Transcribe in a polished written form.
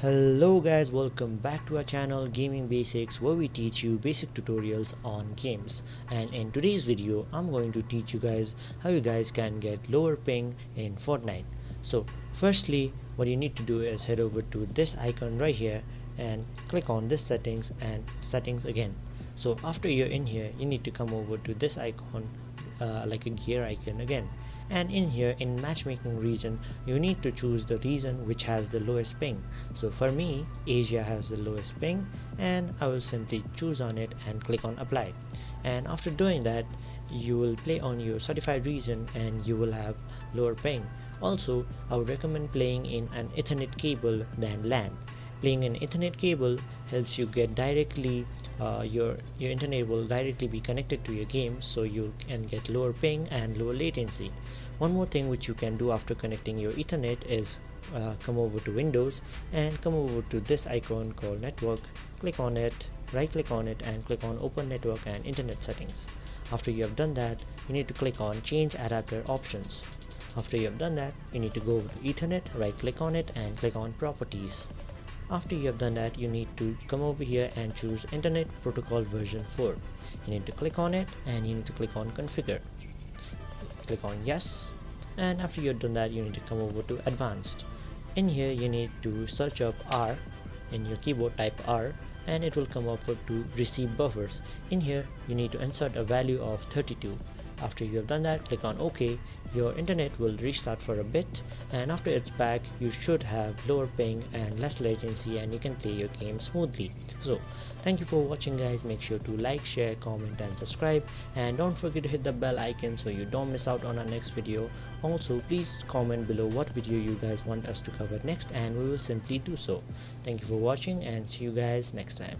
Hello guys, welcome back to our channel Gaming Basics, where we teach you basic tutorials on games. And in today's video I'm going to teach you guys how you guys can get lower ping in Fortnite. So firstly, what you need to do is head over to this icon right here and click on this settings and settings again. So after you're in here, you need to come over to this icon, like a gear icon again, and in here in matchmaking region you need to choose the region which has the lowest ping. So for me, Asia has the lowest ping, and I will simply choose on it and click on apply. And after doing that, you will play on your certified region and you will have lower ping. Also, I would recommend playing in an Ethernet cable than LAN. Playing an Ethernet cable helps you get directly, your internet will directly be connected to your game, so you can get lower ping and lower latency. One more thing which you can do after connecting your Ethernet is come over to Windows and come over to this icon called network. Click on it, right click on it and click on open network and internet settings. After you have done that, you need to click on change adapter options. After you have done that, you need to go over to Ethernet, right click on it and click on properties. After you have done that, you need to come over here and choose Internet Protocol version 4. You need to click on it and you need to click on configure. Click on yes, and after you've done that, you need to come over to advanced. In here you need to search up R. In your keyboard type R and it will come up to receive buffers. In here you need to insert a value of 32. After you have done that, click on OK. Your internet will restart for a bit, and after it's back you should have lower ping and less latency, and you can play your game smoothly. So thank you for watching guys. Make sure to like, share, comment and subscribe, and don't forget to hit the bell icon so you don't miss out on our next video. Also please comment below what video you guys want us to cover next and we will simply do so. Thank you for watching and see you guys next time.